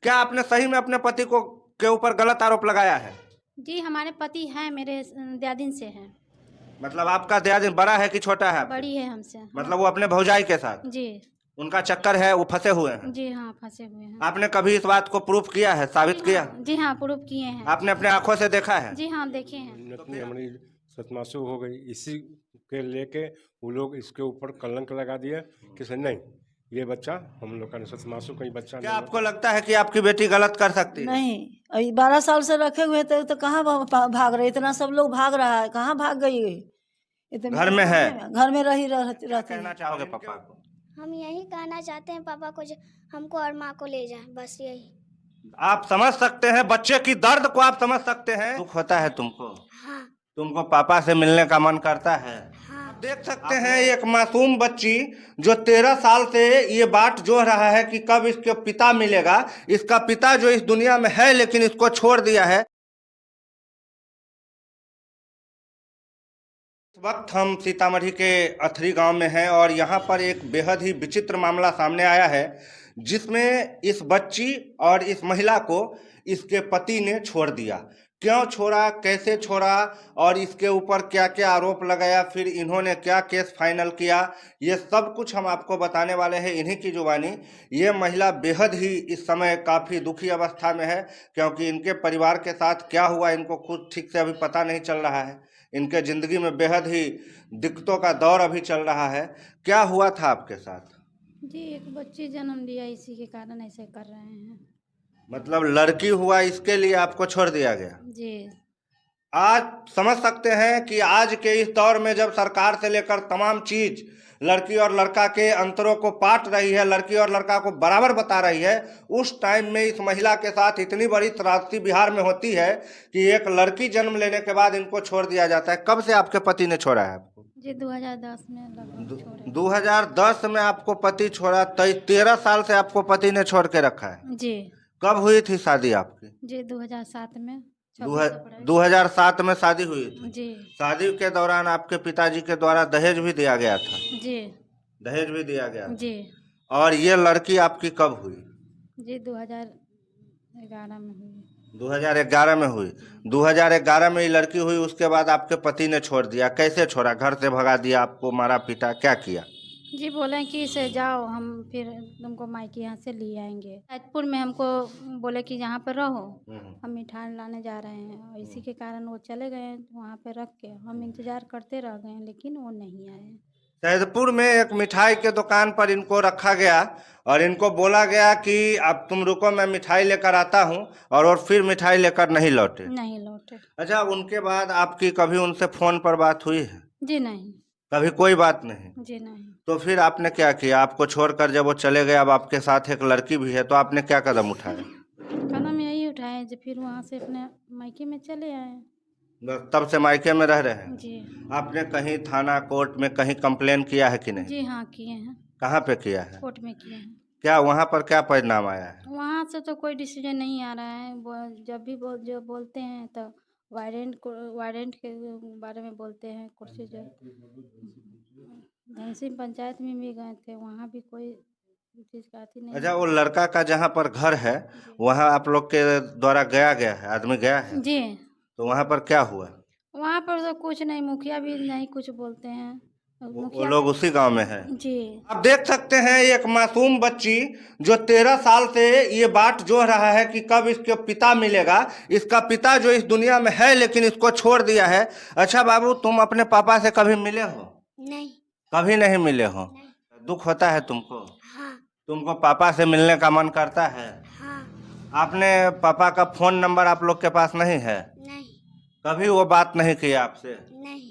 क्या आपने सही में अपने पति को के ऊपर गलत आरोप लगाया है? जी हमारे पति हैं, मेरे दयादिन से हैं। मतलब आपका दयादिन बड़ा है कि छोटा है आपसे? बड़ी है हमसे। मतलब वो अपने भौजाई के साथ जी। उनका चक्कर है, वो फंसे हुए हैं। जी हाँ, फंसे हुए हैं। आपने कभी इस बात को प्रूफ किया है, साबित किया? जी हाँ, प्रूफ किए हैं। आपने अपने आंखों से देखा है? जी हाँ, देखे हैं। इतनी हमारी सतमासु हो गई, इसी के लेके वो लोग इसके ऊपर कलंक लगा दिया कि सर नहीं, ये बच्चा हम लोग का सतमासु कहीं बच्चा क्या नहीं आपको लगता है कि आपकी बेटी गलत कर सकती है? नहीं, अभी 12 साल से रखे हुए थे तो कहाँ भाग रहे? इतना सब लोग भाग रहा है, कहाँ भाग गई? इतने घर में है? घर में रही रहती कहना है। चाहोगे पापा को? हम यही कहना चाहते हैं पापा को, जो हमको और माँ को ले जाए, बस यही। आप समझ सकते हैं बच्चे की दर्द को, आप समझ सकते हैं। दुख होता है तुमको? हाँ। तुमको पापा से मिलने का मन करता है? हाँ। आप देख सकते हैं एक मासूम बच्ची जो 13 साल से ये बाट जोह रहा है कि कब इसके पिता मिलेगा। इसका पिता जो इस दुनिया में है लेकिन इसको छोड़ दिया है। इस वक्त हम सीतामढ़ी के अथरी गांव में हैं और यहाँ पर एक बेहद ही विचित्र मामला सामने आया है, जिसमें इस बच्ची और इस महिला को इसके पति ने छोड़ दिया। क्यों छोड़ा, कैसे छोड़ा और इसके ऊपर क्या क्या आरोप लगाया, फिर इन्होंने क्या केस फाइनल किया, ये सब कुछ हम आपको बताने वाले हैं इन्हीं की जुबानी। ये महिला बेहद ही इस समय काफ़ी दुखी अवस्था में है, क्योंकि इनके परिवार के साथ क्या हुआ इनको खुद ठीक से अभी पता नहीं चल रहा है। इनके ज़िंदगी में बेहद ही दिक्कतों का दौर अभी चल रहा है। क्या हुआ था आपके साथ? जी एक बच्ची जन्म लिया, इसी के कारण ऐसे कर रहे हैं। मतलब लड़की हुआ इसके लिए आपको छोड़ दिया गया? जी। आज समझ सकते हैं कि आज के इस दौर में जब सरकार से लेकर तमाम चीज लड़की और लड़का के अंतरों को पाट रही है, लड़की और लड़का को बराबर बता रही है, उस टाइम में इस महिला के साथ इतनी बड़ी त्रासदी बिहार में होती है कि एक लड़की जन्म लेने के बाद इनको छोड़ दिया जाता है। कब से आपके पति ने छोड़ा है आपको? जी 2010 में लगभग छोड़े। 2010 में आपको पति छोड़ा, 13 साल से आपको पति ने छोड़ के रखा है। जी। कब हुई थी शादी आपकी? जी 2007 में। 2007 में शादी हुई थी। जी। शादी के दौरान आपके पिताजी के द्वारा दहेज भी दिया गया था? जी। दहेज भी दिया गया था। जी। और ये लड़की आपकी कब हुई? जी 2011 में हुई। 2011 में हुई। 2011 में ये लड़की हुई, उसके बाद आपके पति ने छोड़ दिया। कैसे छोड़ा? घर से भगा दिया, आपको मारा पीटा, क्या किया? जी बोले कि इसे जाओ, हम फिर तुमको मायके यहाँ से ले आएंगे। सैदपुर में हमको बोले कि यहाँ पर रहो, हम मिठाई लाने जा रहे हैं, और इसी के कारण वो चले गए वहाँ पे रख के। हम इंतज़ार करते रह गए लेकिन वो नहीं आए। सैदपुर में एक मिठाई के दुकान पर इनको रखा गया और इनको बोला गया कि अब तुम रुको, मैं मिठाई लेकर आता हूँ, और फिर मिठाई लेकर नहीं लौटे। नहीं लौटे। अच्छा, उनके बाद आपकी कभी उनसे फोन पर बात हुई है? जी नहीं। कभी कोई बात नहीं? जी नहीं। तो फिर आपने क्या किया? आपको छोड़कर जब वो चले गए, अब आपके साथ एक लड़की भी है, तो आपने क्या कदम उठाया? कदम यही उठाए जो फिर वहाँ से अपने मायके में चले आए। तब से मायके में रह रहे हैं? जी। आपने कहीं थाना कोर्ट में कहीं कंप्लेन किया है कि नहीं? जी हाँ किए हैं। कहाँ पे किया है? कोर्ट में किए हैं। क्या वहाँ पर क्या परिणाम आया है? वहाँ से तो कोई डिसीजन नहीं आ रहा है। जब भी जो बोलते हैं तो वारंट के बारे में बोलते हैं। कुर्सी जो धनसिंह पंचायत में भी गए थे, वहाँ भी कोई चीज़ का अथी नहीं। अच्छा, वो लड़का का जहाँ पर घर है वहाँ आप लोग के द्वारा गया है, आदमी गया है? जी। तो वहाँ पर क्या हुआ? वहाँ पर तो कुछ नहीं, मुखिया भी नहीं कुछ बोलते हैं। वो लोग उसी गांव में है? जी। आप देख सकते हैं एक मासूम बच्ची जो 13 साल से ये बाट जोह रहा है कि कब इसके पिता मिलेगा। इसका पिता जो इस दुनिया में है लेकिन इसको छोड़ दिया है। अच्छा बाबू, तुम अपने पापा से कभी मिले हो? नहीं। कभी नहीं मिले हो? नहीं। दुख होता है तुमको? हाँ। तुमको पापा से मिलने का मन करता है? हाँ। आपने पापा का फोन नंबर आप लोग के पास नहीं है? नहीं। कभी वो बात नहीं की आपसे? नहीं।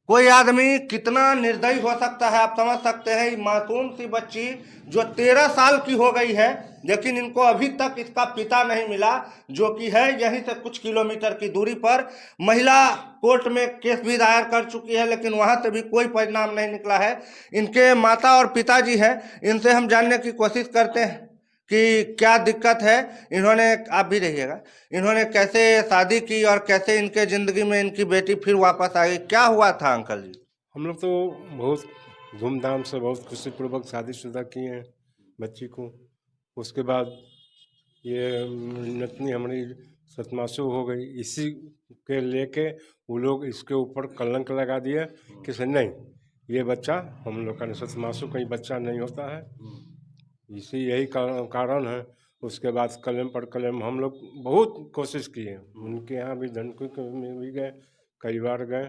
कोई आदमी कितना निर्दयी हो सकता है, आप समझ सकते हैं। ये मासूम सी बच्ची जो 13 साल की हो गई है, लेकिन इनको अभी तक इसका पिता नहीं मिला, जो कि है यहीं से कुछ किलोमीटर की दूरी पर। महिला कोर्ट में केस भी दायर कर चुकी है, लेकिन वहां से भी कोई परिणाम नहीं निकला है। इनके माता और पिताजी हैं, इनसे हम जानने की कोशिश करते हैं कि क्या दिक्कत है। इन्होंने, आप भी रहिएगा, इन्होंने कैसे शादी की और कैसे इनके ज़िंदगी में इनकी बेटी फिर वापस आ गई? क्या हुआ था अंकल जी? हम लोग तो बहुत धूमधाम से बहुत खुशीपूर्वक शादीशुदा किए हैं बच्ची को। उसके बाद ये नतनी हमारी सतमासु हो गई, इसी के लेके वो लोग इसके ऊपर कलंक लगा दिए कि से नहीं, ये बच्चा हम लोग का सतमासु कहीं बच्चा नहीं होता है। इसी यही कारण है। उसके बाद कलम पर कलम हम लोग बहुत कोशिश किए, उनके यहाँ भी धनकुई में भी गए, कई बार गए,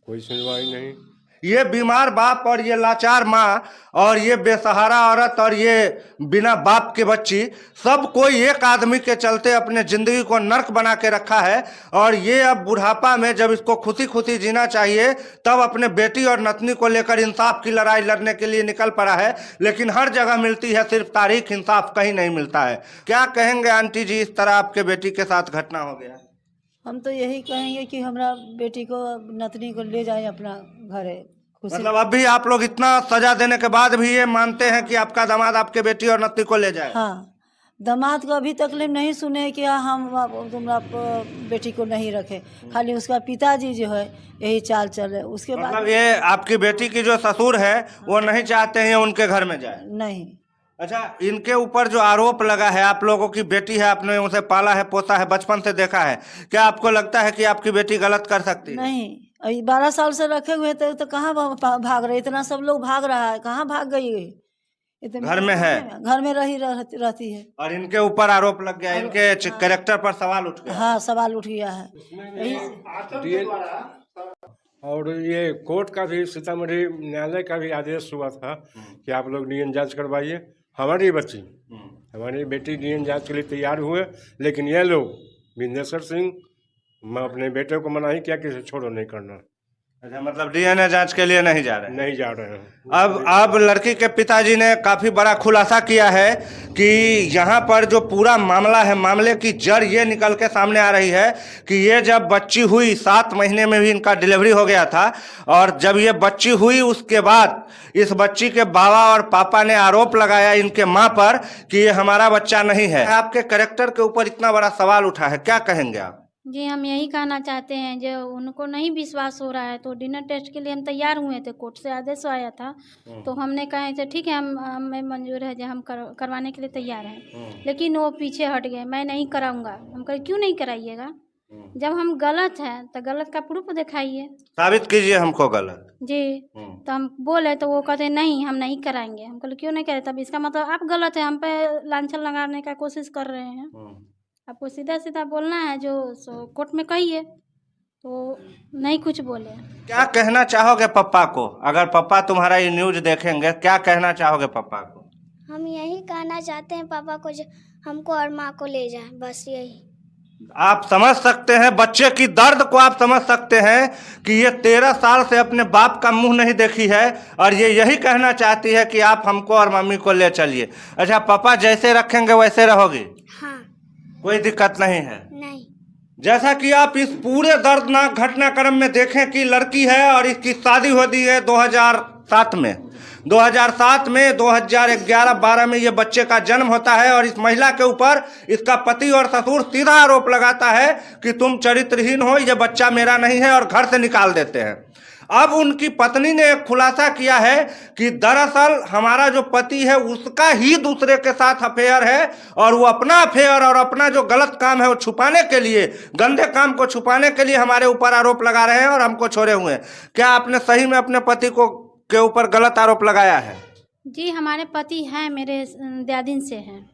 कोई सुनवाई नहीं। ये बीमार बाप और ये लाचार माँ और ये बेसहारा औरत और ये बिना बाप के बच्ची, सब कोई एक आदमी के चलते अपने जिंदगी को नर्क बना के रखा है। और ये अब बुढ़ापा में जब इसको खुशी खुशी जीना चाहिए तब अपने बेटी और नतनी को लेकर इंसाफ की लड़ाई लड़ने के लिए निकल पड़ा है, लेकिन हर जगह मिलती है सिर्फ तारीख, इंसाफ कहीं नहीं मिलता है। क्या कहेंगे आंटी जी, इस तरह आपके बेटी के साथ घटना हो गया? हम तो यही कहेंगे कि हमारा बेटी को, नतनी को ले जाए अपना घरे। मतलब अभी आप लोग इतना सजा देने के बाद भी ये मानते हैं कि आपका दामाद आपके बेटी और नतनी को ले जाए? हाँ, दामाद को अभी तकलीफ नहीं सुने कि हम तुम्हारा बेटी को नहीं रखे, खाली उसका पिताजी जो है यही चाल चले। उसके बाद मतलब ये आपकी बेटी की जो ससुर है वो नहीं चाहते हैं उनके घर में जाए? नहीं। अच्छा, इनके ऊपर जो आरोप लगा है, आप लोगों की बेटी है, आपने उसे पाला है, पोसा है, बचपन से देखा है, क्या आपको लगता है कि आपकी बेटी गलत कर सकती है? नहीं, अभी 12 साल से रखे हुए थे तो कहाँ भाग रहे, इतना सब लोग भाग रहा है, कहाँ भाग गई? घर में है, घर में रहती है। और इनके ऊपर आरोप लग गया, इनके कैरेक्टर पर सवाल उठ गया। हाँ, सवाल उठ गया है। और ये कोर्ट का भी, सीतामढ़ी न्यायालय का भी आदेश हुआ था कि आप लोग डीएनए जांच करवाइए। हमारी बच्ची, हमारी बेटी डीएनए जांच के लिए तैयार हुए, लेकिन ये लोग, विंदेश्वर सिंह, मैं अपने बेटे को मना ही किया कि छोड़ो, नहीं करना। अच्छा, मतलब डीएनए जांच के लिए नहीं जा रहे हैं? नहीं जा रहे हैं। अब लड़की के पिताजी ने काफी बड़ा खुलासा किया है कि यहाँ पर जो पूरा मामला है, मामले की जड़ ये निकल के सामने आ रही है कि ये जब बच्ची हुई, 7 महीने में भी इनका डिलीवरी हो गया था, और जब ये बच्ची हुई उसके बाद इस बच्ची के बाबा और पापा ने आरोप लगाया इनके माँ पर कि ये हमारा बच्चा नहीं है। आपके कैरेक्टर के ऊपर इतना बड़ा सवाल उठा है, क्या कहेंगे आप? जी, हम यही कहना चाहते हैं, जो उनको नहीं विश्वास हो रहा है तो डिनर टेस्ट के लिए हम तैयार हुए थे, कोर्ट से आदेश आया था तो हमने कहा तो ठीक है, हमें मंजूर है, जो हम करवाने के लिए तैयार हैं। लेकिन वो पीछे हट गए, मैं नहीं कराऊंगा। हम कहे क्यों नहीं कराइएगा, जब हम गलत हैं तो गलत का प्रूफ दिखाइए, साबित कीजिए हमको गलत। जी, तो हम बोले तो वो कहते नहीं, हम नहीं कराएंगे। हम कहे क्यों नहीं करे, तब इसका मतलब आप गलत है, हम पे लांछन लगाने का कोशिश कर रहे हैं। आपको सीधा सीधा बोलना है, जो कोर्ट में कहिए, तो नहीं कुछ बोले। क्या कहना चाहोगे पप्पा को? अगर पप्पा तुम्हारा ये न्यूज देखेंगे, क्या कहना चाहोगे पप्पा को? हम यही कहना चाहते हैं पापा को, जो हमको और माँ को ले जाए, बस यही। आप समझ सकते हैं बच्चे की दर्द को, आप समझ सकते हैं कि ये 13 साल से अपने बाप का मुंह नहीं देखी है और ये यही कहना चाहती है कि आप हमको और मम्मी को ले चलिए। अच्छा, पापा जैसे रखेंगे वैसे रहोगे? हाँ। कोई दिक्कत नहीं है? नहीं। जैसा कि आप इस पूरे दर्दनाक घटनाक्रम में देखें कि लड़की है और इसकी शादी होती है 2007 में। 2007 में 2011-12 में ये बच्चे का जन्म होता है और इस महिला के ऊपर इसका पति और ससुर सीधा आरोप लगाता है कि तुम चरित्रहीन हो, ये बच्चा मेरा नहीं है, और घर से निकाल देते हैं। अब उनकी पत्नी ने एक खुलासा किया है कि दरअसल हमारा जो पति है उसका ही दूसरे के साथ अफेयर है, और वो अपना अफेयर और अपना जो गलत काम है वो छुपाने के लिए, गंदे काम को छुपाने के लिए हमारे ऊपर आरोप लगा रहे हैं और हमको छोड़े हुए हैं। क्या आपने सही में अपने पति को के ऊपर गलत आरोप लगाया है? जी, हमारे पति हैं, मेरे दयादिन से हैं।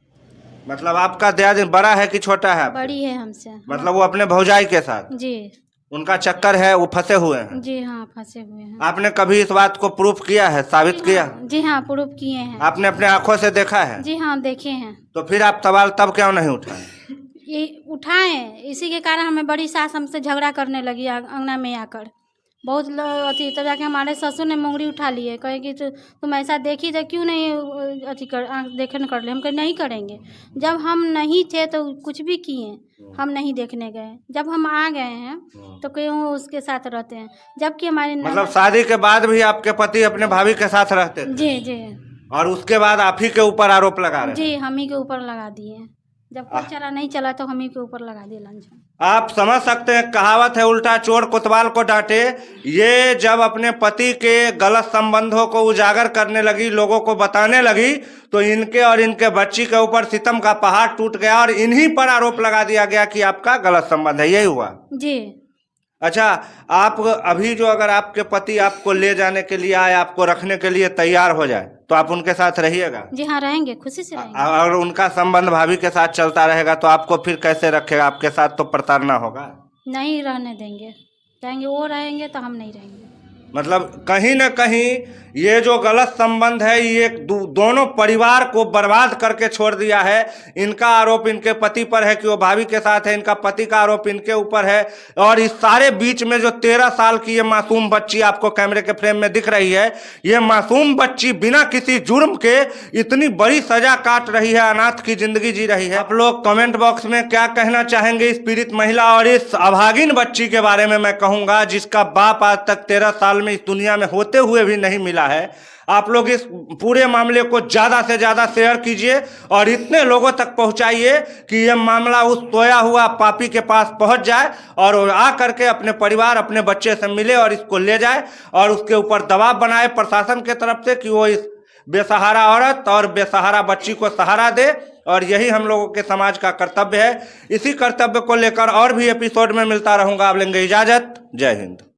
मतलब आपका दयादिन बड़ा है कि छोटा है? बड़ी है हमसे। मतलब वो अपने भौजाई के साथ? जी। उनका चक्कर है, वो फंसे हुए हैं? जी हाँ, फंसे हुए हैं। आपने कभी इस बात को प्रूफ किया है, साबित किया? जी हाँ, प्रूफ किए हैं। आपने अपने आंखों से देखा है? जी हाँ, देखे हैं। तो फिर आप सवाल तब क्यों नहीं उठाए? ये उठाए, इसी के कारण हमें बड़ी सास हमसे झगड़ा करने लगी अंगना में आकर। बहुत अथी, तो जाके हमारे ससुर ने मुंगरी उठा लिए, कहे कि तुम ऐसा देखी तो क्यों नहीं अथी कर देखने कर ले। हम कहे नहीं करेंगे, जब हम नहीं थे तो कुछ भी किए, हम नहीं देखने गए। जब हम आ गए हैं तो क्यों उसके साथ रहते हैं, जबकि हमारे मतलब शादी के बाद भी आपके पति अपने भाभी के साथ रहते थे? जी जी। और उसके बाद आप ही के ऊपर आरोप लगा रहे हैं? जी, हम ही के ऊपर लगा दिए। जब कोई चारा नहीं चला तो हम ही के ऊपर लगा दिए लंच। आप समझ सकते हैं, कहावत है उल्टा चोर कोतवाल को डांटे। ये जब अपने पति के गलत संबंधों को उजागर करने लगी, लोगों को बताने लगी, तो इनके और इनके बच्ची के ऊपर सितम का पहाड़ टूट गया और इन्हीं पर आरोप लगा दिया गया कि आपका गलत संबंध है। यही हुआ जी। अच्छा, आप अभी जो अगर आपके पति आपको ले जाने के लिए आए, आपको रखने के लिए तैयार हो जाए, तो आप उनके साथ रहिएगा? जी हाँ, रहेंगे, खुशी से रहेंगे। और उनका संबंध भाभी के साथ चलता रहेगा तो आपको फिर कैसे रखेगा? आपके साथ तो प्रताड़ना होगा। नहीं रहने देंगे, कहेंगे वो रहेंगे तो हम नहीं रहेंगे। मतलब कहीं ना कहीं ये जो गलत संबंध है ये दोनों परिवार को बर्बाद करके छोड़ दिया है। इनका आरोप इनके पति पर है कि वो भाभी के साथ है, इनका पति का आरोप इनके ऊपर है। और इस सारे बीच में जो 13 साल की ये मासूम बच्ची आपको कैमरे के फ्रेम में दिख रही है, ये मासूम बच्ची बिना किसी जुर्म के इतनी बड़ी सजा काट रही है, अनाथ की जिंदगी जी रही है। आप लोग कमेंट बॉक्स में क्या कहना चाहेंगे इस पीड़ित महिला और इस अभागिन बच्ची के बारे में? मैं कहूँगा जिसका बाप आज तक 13 साल में इस दुनिया में होते हुए भी नहीं मिला है। आप लोग इस पूरे मामले को ज्यादा से ज्यादा शेयर कीजिए और इतने लोगों तक पहुंचाइए कि यह मामला उस सोया हुआ पापी के पास पहुंच जाए और आ करके अपने परिवार, अपने बच्चे से मिले और इसको ले जाए और उसके ऊपर दबाव बनाए प्रशासन के तरफ से कि वो इस बेसहारा औरत और बेसहारा बच्ची को सहारा दे। और यही हम लोगों के समाज का कर्तव्य है। इसी कर्तव्य को लेकर और भी एपिसोड में मिलता रहूंगा। आप लेंगे इजाजत। जय हिंद।